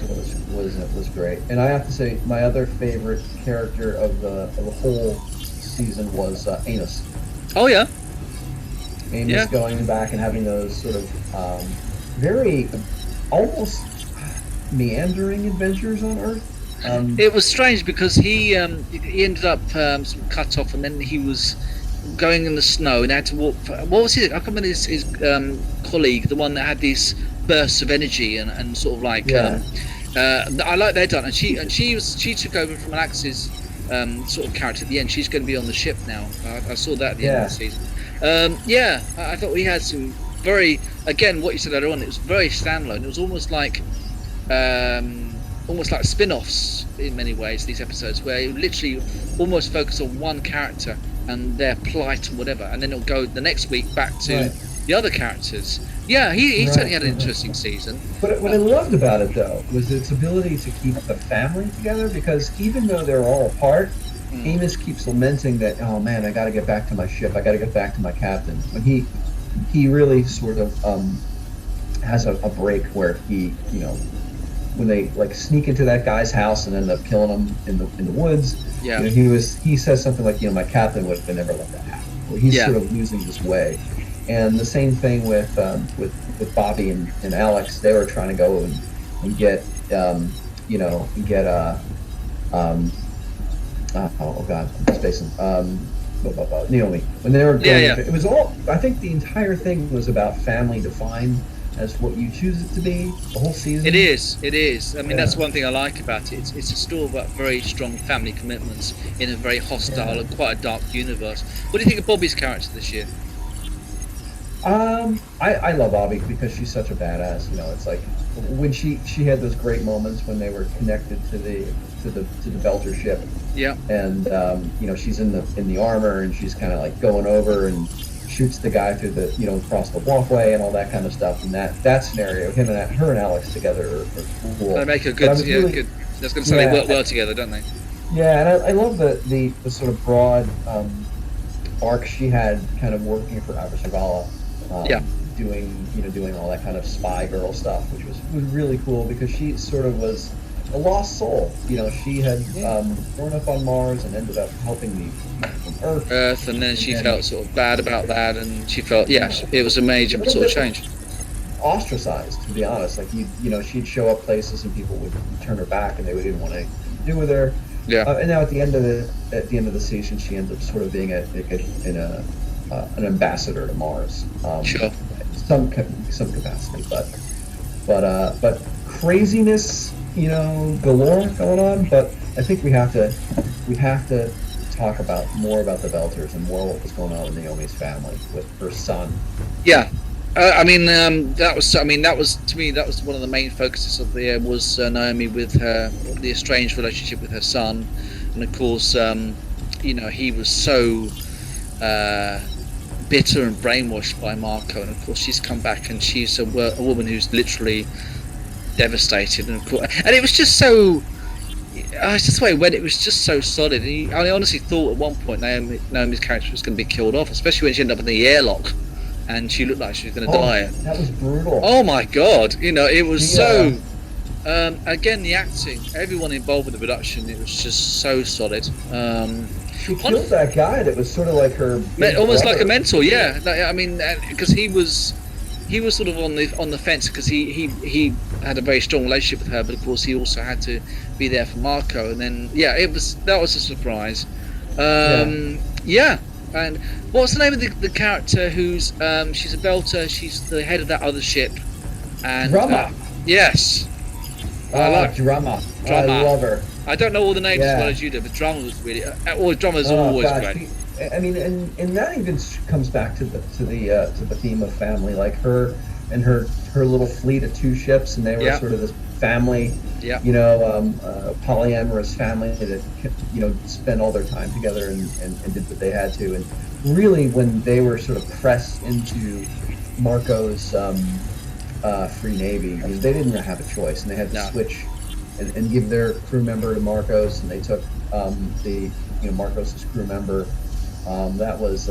F: Was great. And I have to say, my other favorite character of the whole season was Amos.
E: Oh yeah.
F: Amos going back and having those sort of very almost meandering adventures on Earth.
E: It was strange because he ended up sort of cut off, and then he was going in the snow and had to walk. What was his? I can't remember his colleague, the one that had these bursts of energy and sort of like I like they're done. And she took over from Alex's sort of character at the end. She's going to be on the ship now. I saw that at the end of the season. I thought we had some very, again, what you said earlier on, it was very standalone. It was almost like spin-offs in many ways, these episodes, where you literally almost focus on one character and their plight and whatever, and then it'll go the next week back to the other characters. Yeah, he certainly had an interesting season.
F: But what I loved about it, though, was its ability to keep the family together, because even though they're all apart, Amos keeps lamenting that, oh man, I got to get back to my ship, I got to get back to my captain. When he really sort of has a break where he, you know, when they like sneak into that guy's house and end up killing him in the woods.
E: Yeah.
F: You know, he says something like, you know, my captain would have never let that happen. Where he's sort of losing his way. And the same thing with Bobby and Alex. They were trying to go and get oh god, I'm spacing. Naomi. When they were going, it was all. I think the entire thing was about family defined as what you choose it to be. The whole season. It
E: is. I mean, that's one thing I like about it. It's a story about very strong family commitments in a very hostile and quite a dark universe. What do you think of Bobby's character this year?
F: I love Bobby because she's such a badass. You know, it's like when she had those great moments when they were connected to the Belter ship.
E: Yeah.
F: And you know, she's in the armor and she's kind of like going over and shoots the guy through the, you know, across the walkway and all that kind of stuff. And that scenario, her and Alex together are cool.
E: They make a good. Good. That's going to say they work well together, don't they?
F: Yeah, and I love the sort of broad arc she had, kind of working for Abersavala. Doing all that kind of spy girl stuff, which was really cool because she sort of was a lost soul. You know, she had grown up on Mars and ended up helping the people from Earth.
E: And then she felt sort of bad about that, and she felt it was a major sort of change.
F: Ostracized, to be honest. Like you know, she'd show up places and people would turn her back, and they didn't want anything to do with her.
E: Yeah.
F: And now at the end of the season, she ends up sort of being an ambassador to Mars.
E: Sure.
F: Some capacity, but craziness, you know, galore going on. But I think we have to talk more about the Belters and more what was going on with Naomi's family with her son.
E: Yeah. That was to me that was one of the main focuses of the year was Naomi with the estranged relationship with her son, and of course, you know, he was so bitter and brainwashed by Marco, and of course she's come back and she's a woman who's literally devastated, and of course, and it was just so. It's just the way it went. It was just so solid. And I honestly thought at one point Naomi's character was going to be killed off, especially when she ended up in the airlock. And she looked like she was going to die.
F: That was brutal.
E: Oh my god! You know, it was so. Again, the acting, everyone involved with the production, it was just so solid.
F: She killed that guy. That was sort of like her.
E: Almost like a mentor, yeah. I mean, because he was sort of on the fence because he had a very strong relationship with her, but of course he also had to be there for Marco. And then that was a surprise. Yeah. And what's the name of the character who's she's a Belter, she's the head of that other ship, and
F: Drama.
E: Yes.
F: Drama. I love her.
E: I don't know all the names as well as you do, but Drama was really Drama's always great.
F: I mean, and that even comes back to the theme of family, like her and her little fleet of 2 ships, and they were sort of this family, you know, polyamorous family that, you know, spent all their time together and did what they had to. And really, when they were sort of pressed into Marco's Free Navy, I mean, they didn't have a choice, and they had to switch and give their crew member to Marcos, and they took Marcos' crew member. That was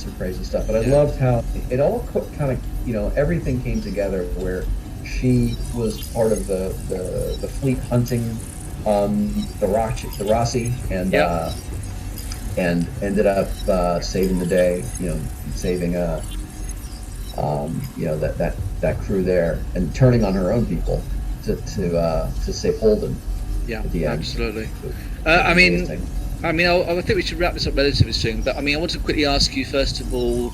F: some crazy stuff. But I loved how it all kind of, you know, everything came together where she was part of the fleet hunting the Rossi and ended up saving the day, you know, saving you know, that crew there, and turning on her own people to save Holden.
E: Yeah,
F: at the end.
E: absolutely. I mean, I mean, I think we should wrap this up relatively soon. But I mean, I want to quickly ask you first of all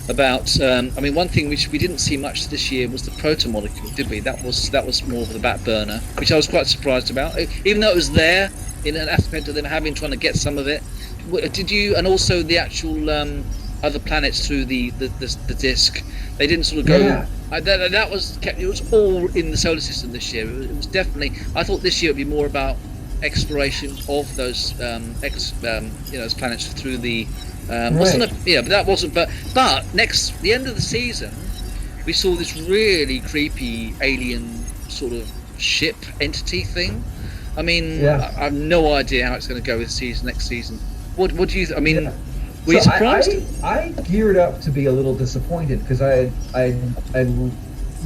E: about. I mean, one thing which we didn't see much this year was the proto molecule, did we? That was more of the back burner, which I was quite surprised about. Even though it was there in an aspect of them trying to get some of it. Did you? And also the actual other planets through the disk. They didn't sort of go.
F: Yeah.
E: That was kept. It was all in the solar system this year. It was definitely. I thought this year would be more about exploration of those those planets through the. But that wasn't. But the end of the season, we saw this really creepy alien sort of ship entity thing. I mean, I have no idea how it's going to go this season. Next season, what do you? I mean. Yeah. Were you surprised?
F: I geared up to be a little disappointed because I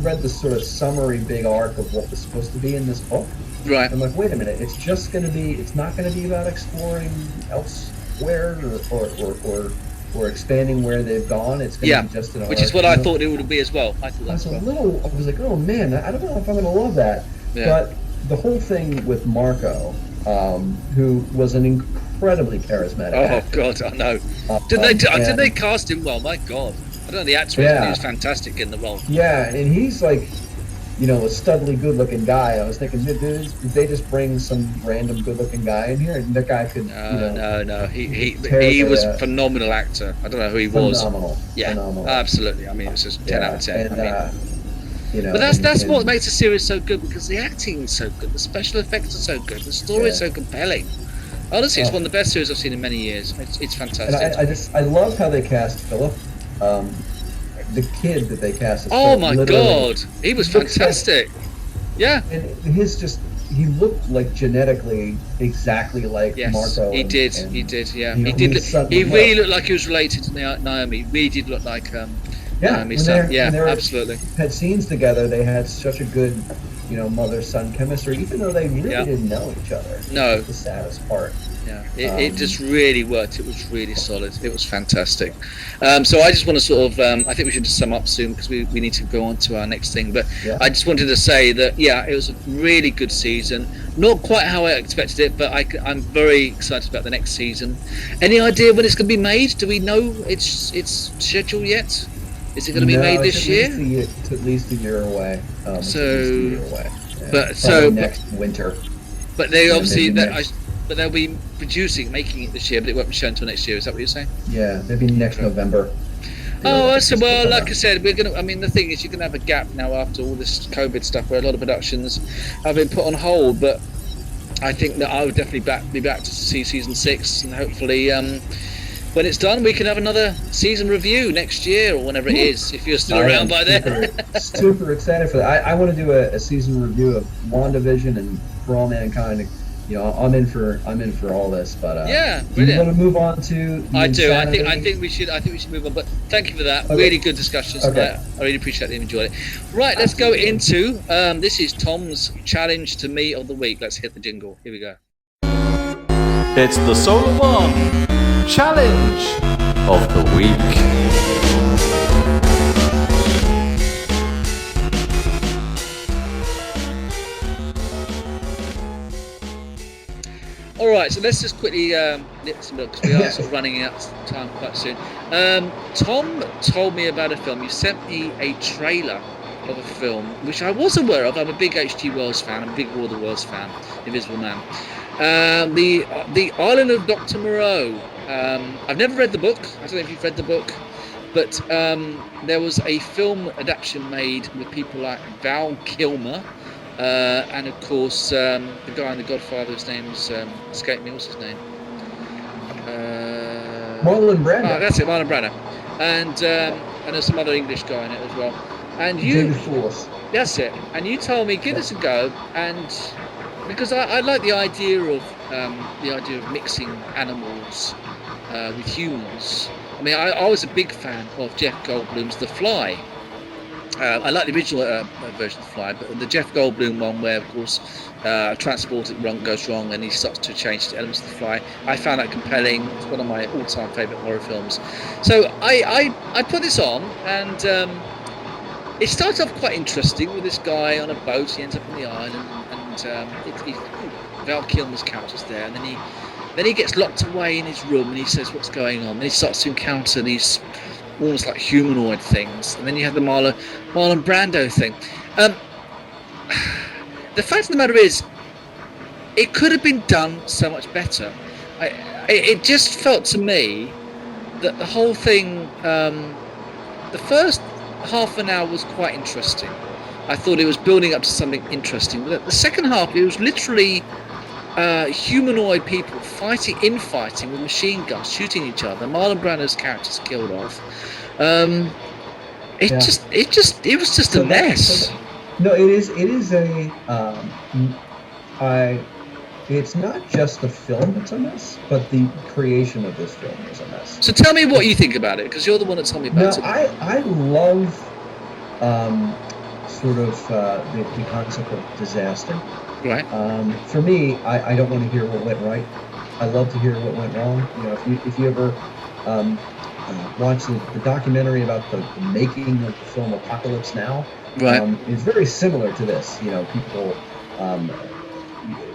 F: read the sort of summary big arc of what was supposed to be in this book.
E: Right.
F: I'm like, wait a minute, it's not going to be about exploring elsewhere or expanding where they've gone. It's going to be just an arc.
E: Which is what I thought it would be as well. I was
F: like, oh man, I don't know if I'm going to love that. Yeah. But the whole thing with Marco, who was an incredibly charismatic actor.
E: God, I know. Did they cast him well? My God, I don't know the actor. He was fantastic in the role.
F: Yeah, and he's like, a studly, good-looking guy. I was thinking, did they just bring some random good-looking guy in here? And that guy could.
E: No. He was a phenomenal actor. I don't know who he was.
F: Phenomenal.
E: Yeah,
F: phenomenal.
E: Absolutely. I mean, it was just 10 out of 10.
F: And,
E: but that's what makes the series so good, because the acting is so good, the special effects are so good, the story is so compelling. Honestly, it's one of the best series I've seen in many years. It's fantastic.
F: And I love how they cast Philip. The kid that they cast.
E: Oh my God, he was fantastic.
F: And he looked like genetically exactly like Marco.
E: He did. Yeah, he really looked like he was related to Naomi. He really did look like Naomi's son. Absolutely.
F: Had scenes together. They had such a good, mother-son chemistry, even though they really didn't know each other.
E: No.
F: That's the saddest part.
E: Yeah, it just really worked. It was really solid. It was fantastic. So I just want to sort of, I think we should just sum up soon because we need to go on to our next thing. But I just wanted to say that, it was a really good season. Not quite how I expected it, but I'm very excited about the next season. Any idea when it's going to be made? Do we know its schedule yet? Is it going to be made this year?
F: It's at least a year away.
E: But
F: next winter.
E: But they obviously but they'll be making it this year, but it won't be shown until next year. Is that what you're saying?
F: Yeah, maybe next November.
E: Like I said, we're gonna. I mean, the thing is, you're gonna have a gap now after all this COVID stuff, where a lot of productions have been put on hold. But I think that I would definitely be back to see season 6, and hopefully, when it's done, we can have another season review next year or whenever it is, if you're still around by then.
F: Super excited for that. I want to do a season review of WandaVision and For All Mankind. I'm in for all this, but do you want to move on to?
E: I do. I think we should move on. But thank you for that. Okay. Really good discussions. Okay. I really appreciate it. Enjoyed it. Right, let's go into this is Tom's challenge to me of the week. Let's hit the jingle. Here we go.
G: It's the Solar One Challenge of the Week.
E: All right, so let's just quickly nip some look because we are sort of running out of time quite soon. Tom told me about a film. You sent me a trailer of a film which I was aware of. I'm a big H.G. Wells fan. I'm a big War of the Worlds fan. Invisible Man. The Island of Doctor Moreau. I've never read the book. I don't know if you've read the book, but there was a film adaptation made with people like Val Kilmer. And of course, the guy in The Godfather, his name's escaped me. What's his name?
F: Marlon Brando.
E: That's it, Marlon Brando. And there's some other English guy in it as well. And you, that's it. And you told me give this a go, and because I like the idea of mixing animals with humans. I mean, I was a big fan of Jeff Goldblum's The Fly. I like the original version of The Fly, but the Jeff Goldblum one where, of course, transport goes wrong and he starts to change the elements of The Fly. I found that compelling. It's one of my all-time favourite horror films. So I put this on, and it starts off quite interesting with this guy on a boat. He ends up on the island, and Val Kilmer's character's there, and then Then he gets locked away in his room and he says, what's going on? Then he starts to encounter these almost like humanoid things. And then you have the Marlon Brando thing. The fact of the matter is, it could have been done so much better. It just felt to me that the whole thing, the first half an hour was quite interesting. I thought it was building up to something interesting. But the second half, it was literally humanoid people infighting with machine guns, shooting each other. Marlon Brando's character's killed off. It was just a mess.
F: No, it is a. It's not just the film that's a mess, but the creation of this film is a mess.
E: So tell me what you think about it, because you're the one that told me about it.
F: I love sort of the concept of disaster.
E: Right.
F: For me, I don't want to hear what went right. I love to hear what went wrong. You know, if you ever watch the documentary about the making of the film Apocalypse Now,
E: right.
F: It's very similar to this. You know, people.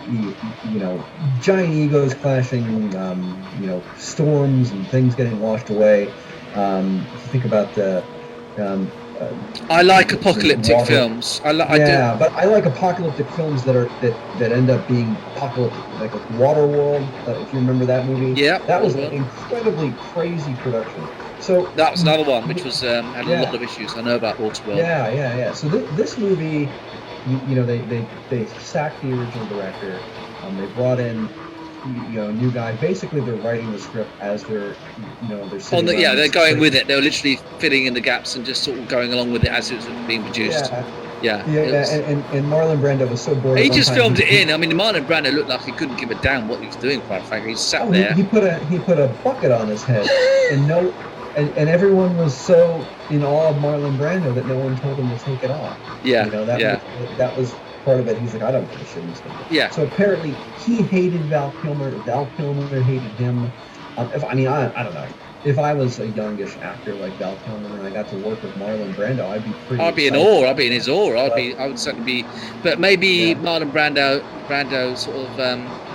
F: You know, giant egos clashing, you know, storms and things getting washed away. If you think about the...
E: I like apocalyptic films. I do.
F: But I like apocalyptic films that end up being apocalyptic, like Waterworld, if you remember that movie.
E: Yeah.
F: That was an incredibly crazy production. So
E: that was another one which was had a lot of issues. I know about Waterworld.
F: Yeah. So this movie... You know, they sacked the original director. They brought in, you know, a new guy. Basically, they're writing the script as they're sitting
E: they're going with it. They're literally filling in the gaps and just sort of going along with it as it was being produced. And
F: Marlon Brando was so bored.
E: He just filmed it in. I mean, Marlon Brando looked like he couldn't give a damn what he was doing. Quite frankly, he sat there.
F: He put a bucket on his head, and everyone was so in awe of Marlon Brando that no one told him to take it off.
E: Yeah,
F: you know, that was part of it. He's like, I don't give a shit.
E: Yeah.
F: So apparently he hated Val Kilmer. Val Kilmer hated him. I don't know. If I was a youngish actor like Val Kilmer and I got to work with Marlon Brando, I'd be pretty.
E: I'd be in awe. I'd be in his awe. I would certainly be. But maybe Marlon Brando sort of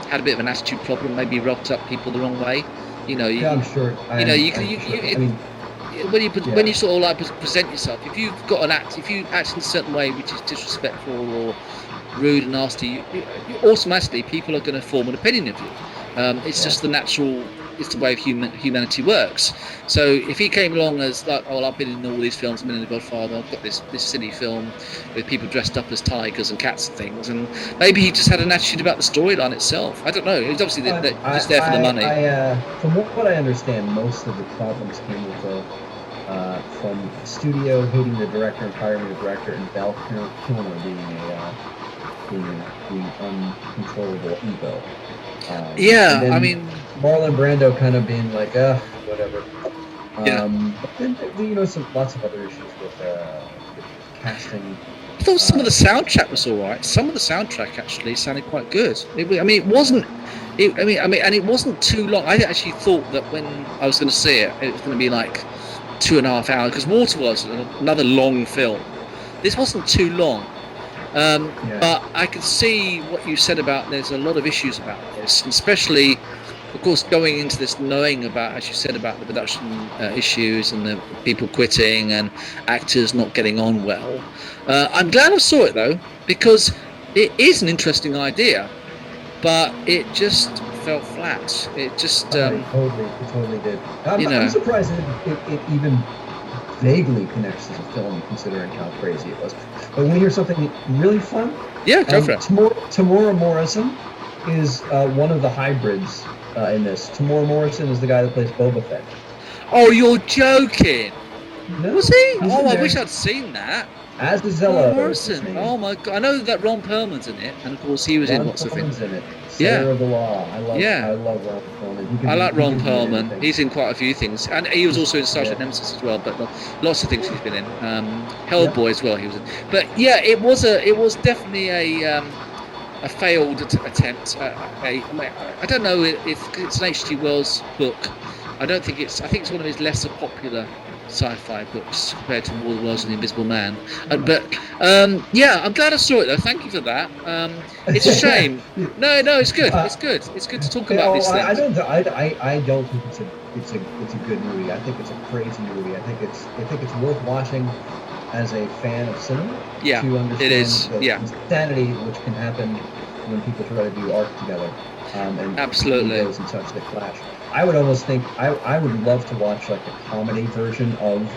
E: had a bit of an attitude problem. Maybe rubbed up people the wrong way. You know.
F: I'm sure.
E: When you sort of like present yourself, if you've got if you act in a certain way which is disrespectful or rude and nasty, you automatically people are going to form an opinion of you. It's just the natural. It's the way of humanity works. So if he came along as like, oh, I've been in all these films, I've been in The Godfather, I've got this silly film with people dressed up as tigers and cats and things, and maybe he just had an attitude about the storyline itself. I don't know. He's obviously just there for the money.
F: From what I understand, most of the problems came with from the studio hating the director and firing the director, and Val Kilmer being uncontrollable ego.
E: I mean,
F: Marlon Brando kind of being like, whatever. But then, lots of other issues with casting.
E: I thought some of the soundtrack was all right. Some of the soundtrack actually sounded quite good. It wasn't too long. I actually thought that when I was going to see it, it was going to be like 2.5 hours, because Water was another long film. This wasn't too long. But I can see what you said about there's a lot of issues about this, especially, of course, going into this knowing about, as you said, about the production issues and the people quitting and actors not getting on well. I'm glad I saw it, though, because it is an interesting idea, but it just felt flat. It just...
F: It totally did. I'm surprised it even vaguely connects as a film, considering how crazy it was. But when you hear something really fun,
E: go for it.
F: Tamora Morrison is one of the hybrids in this. Tamora Morrison is the guy that plays Boba Fett.
E: Oh, you're joking!
F: No,
E: was he? Oh, I wish I'd seen that.
F: As the Zella.
E: Morrison. Oh my god! I know that Ron Perlman's in it, and of course he was in lots of things.
F: In it. Slayer of the Law. I love Ron Perlman.
E: I like Ron Perlman. He's in quite a few things, and he was also in Sergeant Nemesis as well. But lots of things he's been in. Hellboy as well. He was in. But it was definitely a failed attempt. I don't know if it's an H.G. Wells book. I think it's one of his lesser popular sci-fi books compared to War of the Worlds and The Invisible Man. Yeah, I'm glad I saw it though. Thank you for that. It's a shame. No, it's good. It's good. It's good to talk about these things.
F: I don't think it's a good movie. I think it's a crazy movie. I think it's worth watching as a fan of cinema.
E: Yeah,
F: to understand
E: it is.
F: The insanity which can happen when people try to do art together. And
E: absolutely.
F: Egos and such that clash. I would almost think I would love to watch like a comedy version of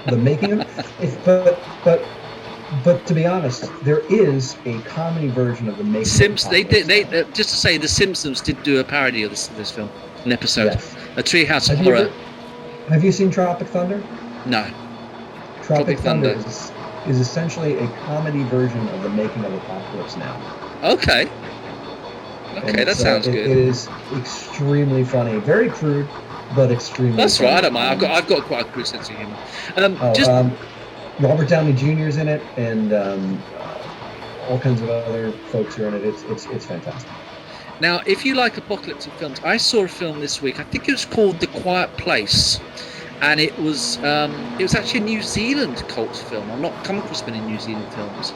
F: the making of it. But to be honest, there is a comedy version of the making.
E: They just to say, The Simpsons did do a parody of this film, an episode,
F: yes.
E: A Treehouse of Horror.
F: Have you seen Tropic Thunder?
E: No.
F: Tropic Thunder is essentially a comedy version of the making of Apocalypse Now.
E: Okay, that sounds good.
F: It is extremely funny, very crude, but extremely.
E: That's
F: funny.
E: right. I don't mind. I've got quite a crude sense of humor.
F: Robert Downey Jr. is in it, and all kinds of other folks are in it. It's fantastic.
E: Now, if you like apocalyptic films, I saw a film this week. I think it was called The Quiet Place, and it was actually a New Zealand cult film. I've not come across many New Zealand films.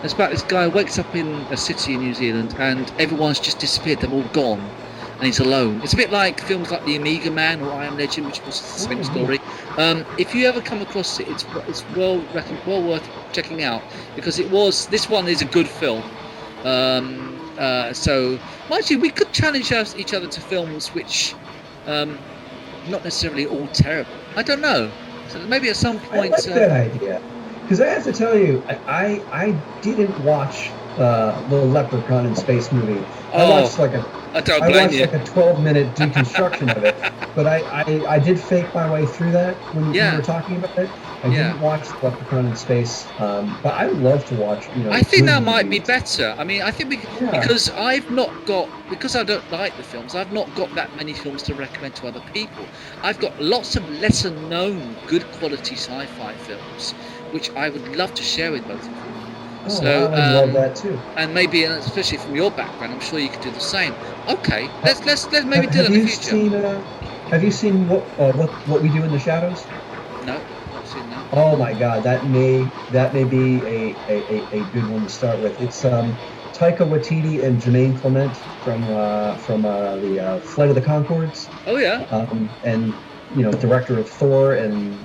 E: It's about this guy who wakes up in a city in New Zealand and everyone's just disappeared. They're all gone, and he's alone. It's a bit like films like The Omega Man or I Am Legend, which was the same story. If you ever come across it, it's well worth checking out, because this one is a good film. So, mind you, we could challenge each other to films which, not necessarily all terrible. I don't know. So maybe at some point.
F: I like that idea. Because I have to tell you, I didn't watch the Leprechaun in Space movie. I watched like a 12-minute deconstruction of it. But I did fake my way through that when we were talking about it. I didn't watch the Leprechaun in Space, but I would love to watch.
E: I think that might be better. I mean, I think because I don't like the films, I've not got that many films to recommend to other people. I've got lots of lesser known, good quality sci-fi films, which I would love to share with both of you.
F: I would love that too.
E: And maybe, especially from your background, I'm sure you could do the same. Okay, let's maybe do that in the future.
F: Have you seen what we do in the shadows?
E: No, not seen that.
F: Oh my God, that may be a good one to start with. It's Taika Waititi and Jermaine Clement from the Flight of the Conchords.
E: Oh yeah.
F: And director of Thor and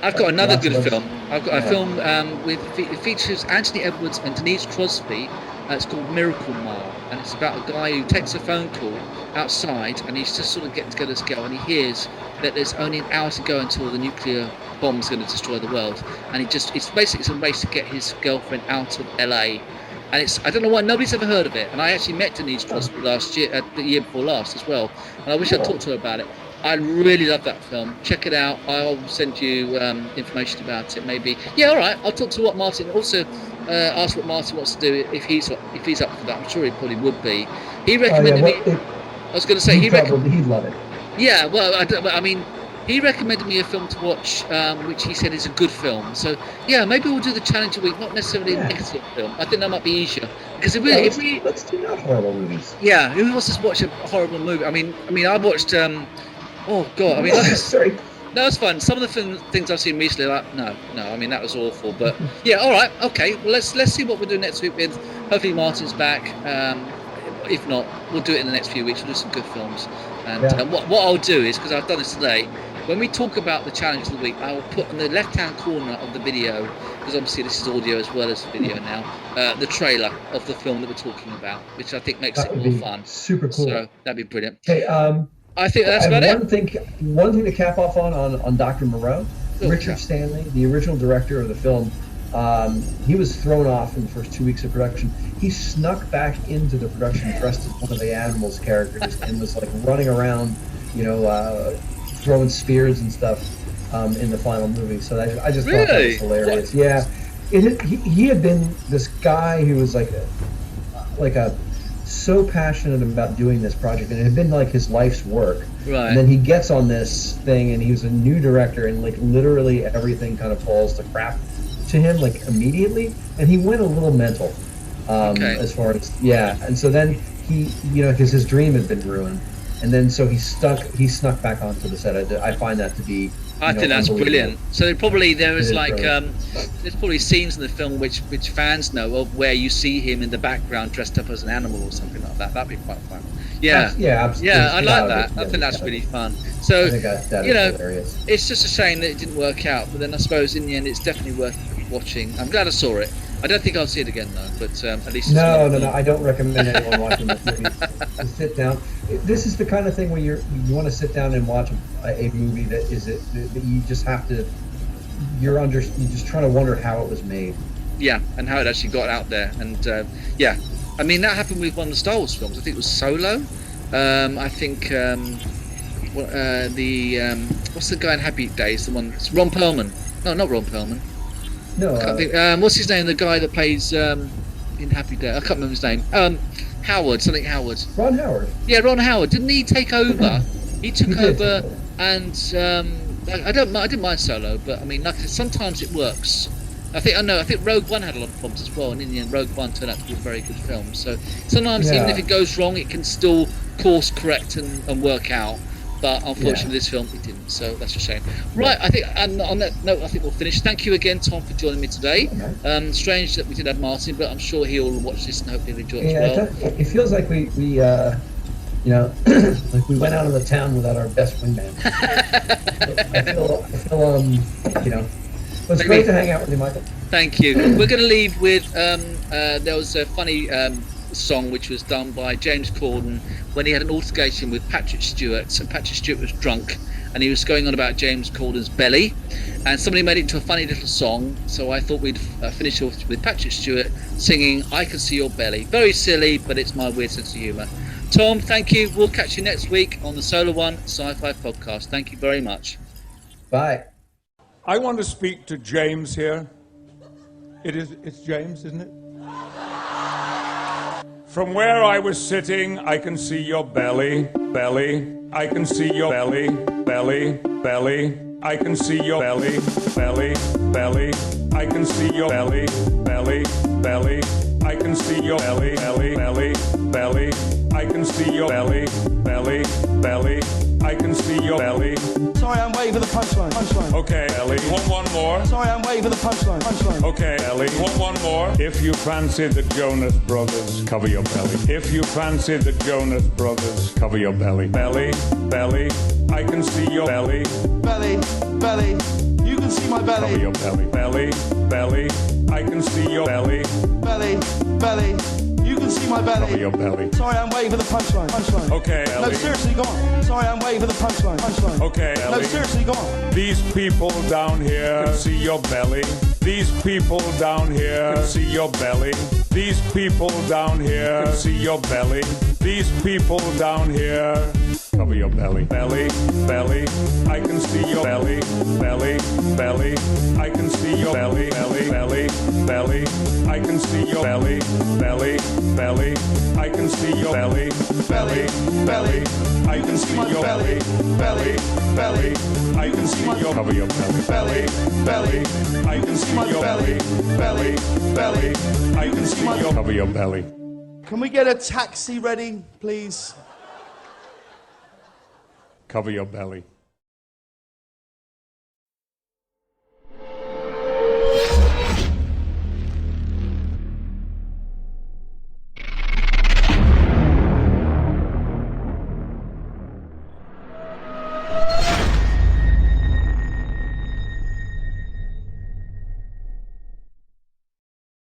E: I've got another good film. I've got a film it features Anthony Edwards and Denise Crosby. It's called Miracle Mile, and it's about a guy who takes a phone call outside, and he's just sort of getting together to go, and he hears that there's only an hour to go until the nuclear bomb's going to destroy the world, and it's a race to get his girlfriend out of LA. And I don't know why nobody's ever heard of it. And I actually met Denise Crosby the year before last as well, and I wish I'd talked to her about it. I really love that film. Check it out. I'll send you information about it. Maybe. Yeah, all right. I'll talk to what Martin. Also, ask what Martin wants to do if he's up for that. I'm sure he probably would be. He recommended me. I was going to say he'd
F: love it.
E: Yeah. Well, I mean, he recommended me a film to watch, which he said is a good film. So yeah, maybe we'll do the challenge a week. Not necessarily a negative film. I think that might be easier because
F: let's do not horrible movies.
E: Yeah. Who wants to watch a horrible movie? I mean, I watched. Oh God! I mean,
F: sorry.
E: No, it's fine. Some of the things I've seen recently, like no. I mean, that was awful. But yeah, all right, okay. Well, let's see what we're doing next week with. Hopefully, Martin's back. If not, we'll do it in the next few weeks. We'll do some good films. And what I'll do is, because I've done this today, when we talk about the challenge of the week, I will put in the left-hand corner of the video, because obviously this is audio as well as video now, the trailer of the film that we're talking about, which I think makes it more fun.
F: Super cool.
E: So that'd be brilliant.
F: Okay.
E: I think that's about it.
F: One thing to cap off on Dr. Moreau, Richard Stanley, the original director of the film, he was thrown off in the first 2 weeks of production. He snuck back into the production dressed as one of the Animals characters and was like running around, throwing spears and stuff in the final movie. So I just thought that was hilarious. What? Yeah, he had been this guy who was so passionate about doing this project, and it had been like his life's work.
E: Right.
F: And then he gets on this thing, and he was a new director, and like literally everything kind of falls to crap to him like immediately, and he went a little mental. As far as and so then he, because his dream had been ruined, and then so he snuck back onto the set. I find that to be.
E: I think that's brilliant. So probably there's probably scenes in the film which fans know of where you see him in the background dressed up as an animal or something like that. That'd be quite fun. Yeah,
F: absolutely.
E: Yeah, I like that. I think that's really fun. So
F: I think that is hilarious.
E: It's just a shame that it didn't work out. But then I suppose in the end, it's definitely worth watching. I'm glad I saw it. I don't think I'll see it again though. But at least
F: no. I don't recommend anyone watching this movie to sit down. This is the kind of thing where you want to sit down and watch a movie that you just have to. You're just trying to wonder how it was made.
E: Yeah, and how it actually got out there, and yeah, I mean that happened with one of the Star Wars films. I think it was Solo. I think what's the guy in Happy Days? The one, it's Ron Perlman. No, not Ron Perlman.
F: No.
E: What's his name? The guy that plays in Happy Days. I can't remember his name. Howard.
F: Ron Howard.
E: Yeah, Ron Howard. Didn't he take over? He took over, and I didn't mind Solo, but I mean, like sometimes it works. I think Rogue One had a lot of problems as well, and in the end, Rogue One turned out to be a very good film. So sometimes, even if it goes wrong, it can still course correct and work out. But unfortunately, this film it didn't. So that's a shame. Right, I think on that note, I think we'll finish. Thank you again, Tom, for joining me today. Strange that we did have Martin, but I'm sure he'll watch this and hopefully enjoy it as well.
F: It feels like we like we went out of the town without our best wingman. I feel it was great to hang out with you, Michael.
E: Thank you. We're going to leave with there was a funny song which was done by James Corden when he had an altercation with Patrick Stewart. So Patrick Stewart was drunk and he was going on about James Corden's belly, and somebody made it into a funny little song. So I thought we'd finish off with Patrick Stewart singing "I Can See Your Belly." Very silly, but it's my weird sense of humour. Tom, thank you. We'll catch you next week on the Solar One Sci-Fi podcast. Thank you very much.
F: Bye.
D: I want to speak to James here. It's James, isn't it? From where I was sitting, I can see your belly. I can see your belly. I can see your belly. I can see your belly. I can see your belly. I can see your belly. I can see your belly.
H: Sorry, I'm waiting for the punchline.
D: Okay, Ellie. One more.
H: Sorry, I'm waiting for the punchline.
D: Okay, Ellie. One more. If you fancy the Jonas Brothers, cover your belly. If you fancy the Jonas Brothers, cover your belly. Belly. I can see your belly.
H: Belly. You can see my belly.
D: Cover your belly. Belly. I can see your belly.
H: Belly. You can see my belly.
D: Cover your belly.
H: Sorry, I'm waiting for the punchline.
D: Okay, Ellie.
H: No, seriously, go on. Sorry, I'm waiting for the punchline.
D: Okay, Ellie.
H: No, seriously, go on.
D: These people down here can see your belly. These people down here can see your belly. These people down here can see your belly. These people down here. Cover your belly. Belly. I can see your belly. Belly. I can see your belly. Belly. I can see your belly. Belly. I can see your belly. Belly. I can see your belly. Belly. I can see your cover your belly. Belly. I can see your belly. Belly. I can see your cover your belly.
H: Can we get a taxi ready, please?
D: Cover your belly.